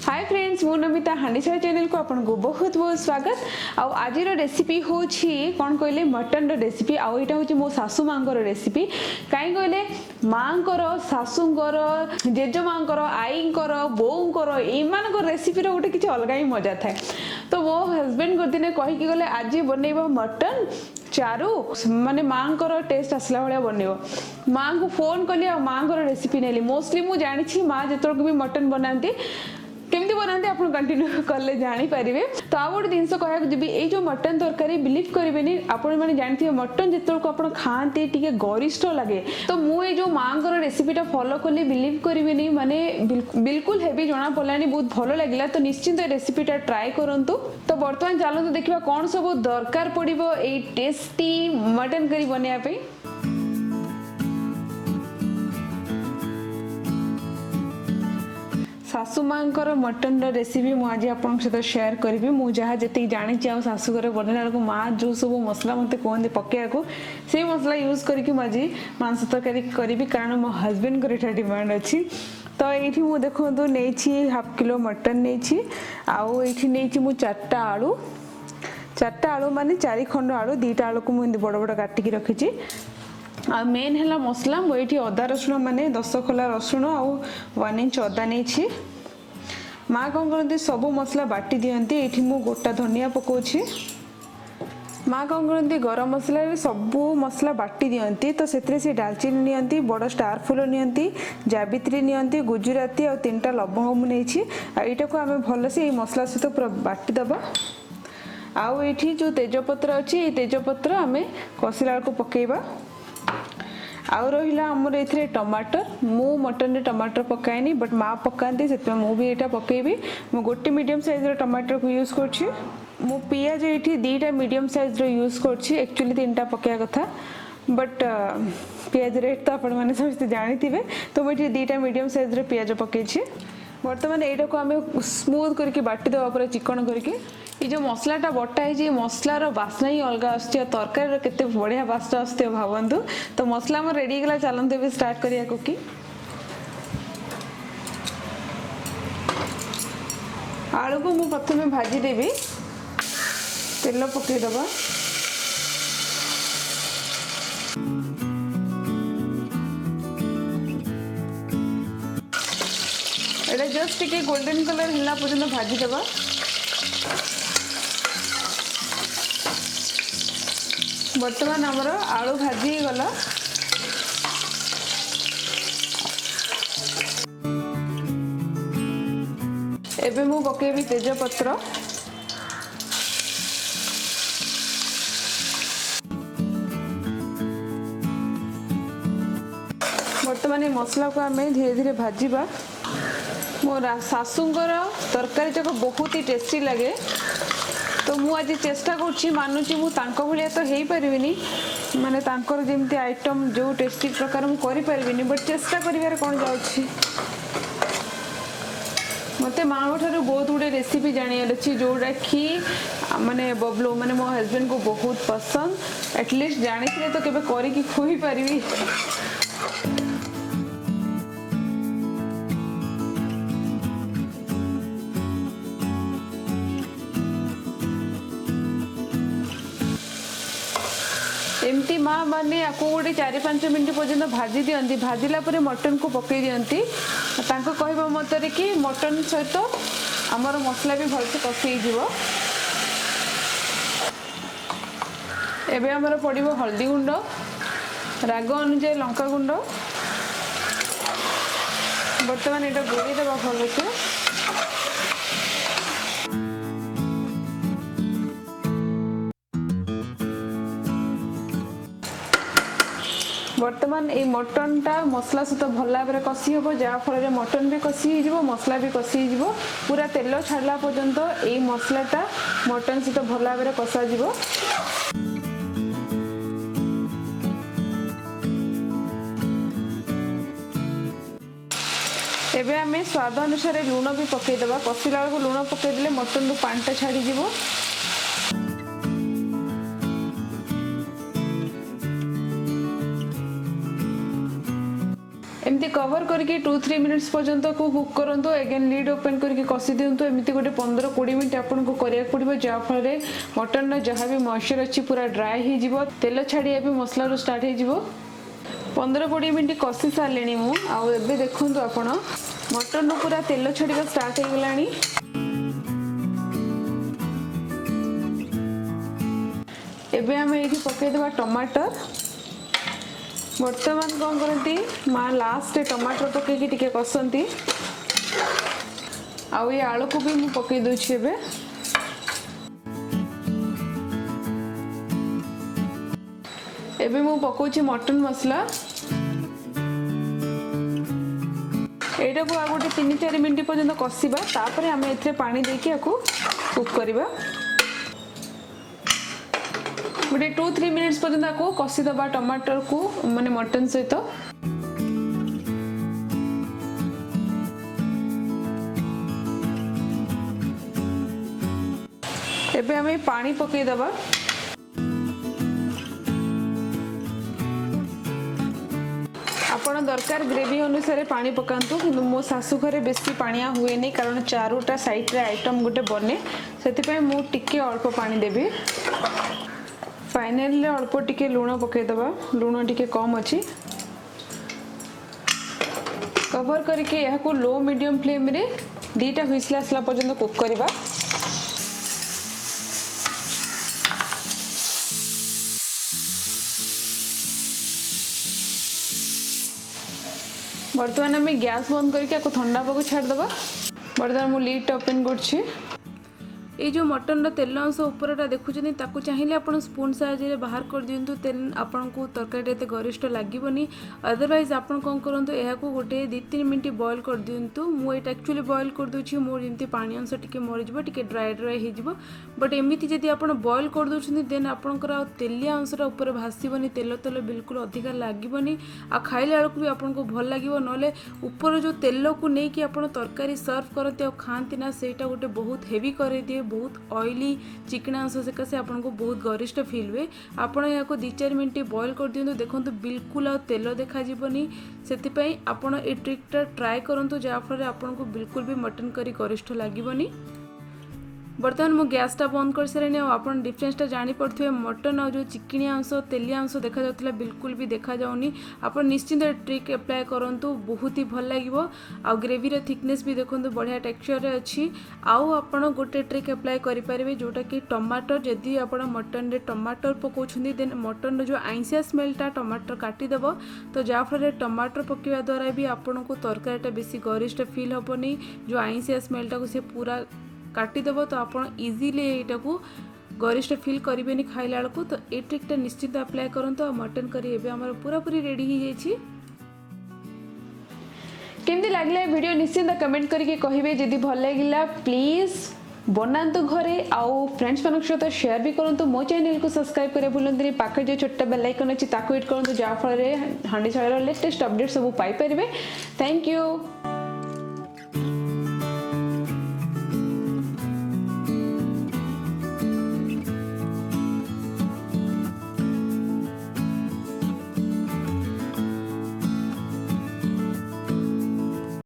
Hi friends, मु Namita हांडीशाला channel को आपन को बहुत बहुत स्वागत। आज रेसिपी हूँ कौन कहले मटन रेसिपी। आईटा हूँ मो सासू माँ रेसिपी। कहीं कहले माँ सासूर जेजेमाँ आई बोर एम रेसिपी गोटे किसी अलग ही मजा थाए। तो मो हजबैंड को दिन कहीकि गले आज बनइब मटन चारू माने माँ टेस्ट आसला भाया बनइब। माँ को फोन कली माँ रेसिपी नेली। मोस्टली मुझे जानी माँ जो भी मटन बनाती केमती बनाते आप कंटिन्यू कले जानीपारे। तो आ गोटे जिन कह ये जो मटन तरकारी बिलीव करेंगे आपण मैंने जानते हैं मटन जो आप खाते टे गरिष्ठ लगे। तो मुझे जो माँ रेसिपीटा फॉलो कली बिलीव करेंगे माने बिल्कुल हेवी जना पड़ा बहुत भल लगे। तो निश्चिंत रेसिपीटा ट्राए करूँ। तो बर्तमान चलते देखा कौन सब दरकार पड़ो ये टेस्टी मटन करी बनवाई। सासू माँ मटन रेसिपी मुझे आपन सहित शेयर करी। मुझे जी जानी सासू घर बनला बेलू माँ जो सब मसला मत कहते पकेया से मसला यूज करके मुझे मांस तरकारी करी कारण मो हजबैंड को डिमांड अच्छी। तो ये देखो नहीं हाफ किलो मटन नहीं आउ चार्टा आलू माने 4 खंड आलू 2टा आलू को मुझे बड़ बड़ काटिकी रखी। आ मेन है मसला मुझे अदा रसुण माने 10 खोला रसुण आउ 1 इंच अदा नहीं। माँ कौन करती सब मसला बाटी दियंती। ये मु गोटा धनिया पकाउछि। माँ कौन करती गरम मसला सबू मसला बाटी दियंती। तो से डालचीनी नियंती, बड़ स्टार फूल नियंती, जावित्री नियंती, गुजराती और 3टा लवंग मु नेछि। एटा को आमे भल से मसला सहित पूरा बाटी दबा। आउ ये जो तेजपत्र अच्छी ये तेजपत्र आमे कषिला को पकेबा। आउ रहा आमर ये टमाटर मु मटन रे टमाटर पकाएनी बट माँ पकाती से मुझे यहाँ पकेबी। मु गोटे मीडियम साइज टमाटर को यूज कर पियाज ये 2टा मीडियम साइज यूज कर एक्चुअली 3टा पकाया कथा बट पियाज रेट तो आपण मैंने समझते जानी थे। तो मुझे 2टा मीडियम साइज पियाज पकई। बर्तमान यहाँ को आम स्मूथ करके बाटी देवा पूरा चिकन करके। ये जो मसलाटा बटा है मसलार बास्ना ही अलग आरकारी केते बढ़िया बास्ना आसते भावतु। तो मसला मोर रेडी गला चलते भी स्टार्ट करिया कुकिंग। आलू को मु प्रथमे भाजी देवी तेल पकईदबा। एटा जस्ट टिके गोल्डन कलर हिला पर्यंत भाजी देबा। बर्तमान आमर आलू भाजी गला। एबे मु पकेबी तेजपत्र। बर्तमान मसला को आम धीरे धीरे भाजीबा। मोर सासूंकर तरकारी जाक बहुत ही टेस्टी लगे। तो मु आज चेष्टा करुँची मानुची मु तांको भलिया तो हो पारिनी माने तांकर जेमती आइटम जो टेस्टी प्रकार मु करि पारिनी बट चेष्टा करिवार कोन जाउची। मते माँ ठारू बहुत गुड़े रेसिपी जानियार अच्छी जोटा कि माने बबलू माने मो हस्बैंड को बहुत पसंद। एटलिस्ट जानी तो केबे करिकी खुई पारिबी। एमती माँ माने आपको गोटे 4-5 मिनट पर्यंत भाजी दियंती। भाजिला परे मटन को पकई दियंती। तांको कहबा मतरे कि मटन सहित आमर मसला भी भलसे कषि जीवो। एबे आमर पड़िबो हल्दी गुंड, राग अनुसार लंका गुंड। बर्तमान एटा गोली देबा भलसे। बर्तमान ये मटन टा मसला सहित भल भाव में कषि हम जहाँफल मटन भी कषि हो मसला भी कषि हो पूरा तेल छाड़ा पर्यंत ये मसलाटा मटन सहित भल भाव में कषा। एबे आमे स्वाद अनुसार लुण भी पकईदबा। कषिला बेलू लुण पकईदे मटन रू पानीटा छाड़ी जीवो। एमती कवर करके 2-3 मिनिट्स पर्यंत को कुक करंतु अगेन लीड ओपन करके कसी दिंतु एमती गोटे 15-20 मिनिट आपन को करिया पड़िबो जा फल मटन जहाँ भी मॉइस्चर अच्छी पूरा ड्राई हो जिवो तेल छाड़िया भी मसला रो स्टार्ट हो जिवो 15-20 मिनिट कसी सारे मु आउ एबे देखंतु आपण मटन रो पूरा तेल छाड़िबा स्टार्ट हो गलानी एबे हम एठी पके देबा टमाटर बर्तमान कौन करती माँ लास्ट टमाटर पकईकि टिके कसंती आउ ये आलू को भी मुझे पकई दूची एबे एबे मु पकोची मटन मसला एटा को आ गोटे 3-4 मिनिट पर्यंत कसिबा तापर आम एथरे पानी देके आको कुक करबा गोटे 2-3 मिनिट्स पर्यंत आपको कसी दबा टमाटर को माने मटन सहित एबे हमें पानी पकई दबा आपण दरकार ग्रेवी अनुसार पानी पकांतु किंतु मो सासु घरे बेसी पानिया हुए नहीं कारण चारोटा साइड रे आइटम गोटे बने सेति पय मु टिके अल्प पानी देबी फाइनल अल्प टिके लुण पकई दबा लुण टिके कम अच्छी कवर करके यह को लो मीडियम फ्लेम रे 2टा हुइसला आसला पर्यंत कुक करबा बर्तमान आम गैस बंद करके ठंडा पाक छाड़ दबा बर्तमान मु लीड ओपन करछि ये जो मटन तेल अंश उपरटा देखुं ताकू चाहिए आप स्पून साहाଯ୍य बाहर कर दिंतु तेल आपन को तरकारी एत गरिष्ठ लगभग अदरवाइज आप कौन करूँ यह गोटे 2-3 मिनट बॉयल कर दिंतु मुझे एक्चुअली बॉयल कर दूसरी मोर जमी पानी अंश टी मरीज टी ड्राई हो बट एमती जदि आप बॉयल कर दूसरी देन आपंकर तेलिया अंशटा ऊपर भासबनी तेल तेल बिल्कुल अधिका लगभग आ खाइला बेलू भी आपको भल लगे ना ऊपर जो तेल को लेकिन आप तरकारी सर्व करते खाती ना सेटा गोटे बहुत हेवी कर दिए बहुत ऑयली चिकना अंश सकाशे आपको बहुत गरिष्ठ फील हुए आपड़ या 2-4 मिनट बॉयल कर दिंतु देखो बिल्कुल आ तेल देखा से आपण ए ट्रिकटा ट्राए करूँ जहाँफल आपको बिल्कुल भी मटन करी गरिष्ठ लगभग बर्तमान मु गैसटा बंद कर सारे आप डिफरेन्सटा जापे मटन आ जो चिकिणिया अंश तेलिया अंश देखा जाता बिल्कुल भी देखा जाऊनी आप निश्चिंत ट्रिक एप्लाय करूँ बहुत ही भल लगे आ ग्रेवीर थिकनेस भी देखो बढ़िया टेक्सचर अच्छी आउ आप गोटे ट्रिक एप्लाय करेंगे जोटा कि टमाटर जदि आप मटन रे टमाटर पकाउछन्ती देन मटन जो आइंसिया स्मेलटा टमाटर काटिदेव तो जहाँफल टमाटर पकड़ा द्वारा भी आपन को तरकारीटा बेसी गरिष्ठ फील हेनी जो आइंसिया स्मेलटा को सी पूरा काटिदेव तो आप इजिली यहाँ को गरिष्ठ फील करेंगे खाइला बेलू तो ये ट्रिकटा निश्चित अप्लाई करंतु आ मटन करी एबे पूरा पूरी रेडी हो जाइए केमती लगला वीडियो निश्चिंत कमेंट करके कहिबे जदि भल लागिला प्लीज बनातु घरे आउ फ्रेंड्स मान सहित शेयर भी करूँ मो चैनल को सब्सक्राइब करें भूलते पाखे जो छोटा बेल आइकन अच्छी ताकू हिट करूँ जहाँफल हांडी शाळर लेटेस्ट अपडेट सब पाई परिबे थैंक यू।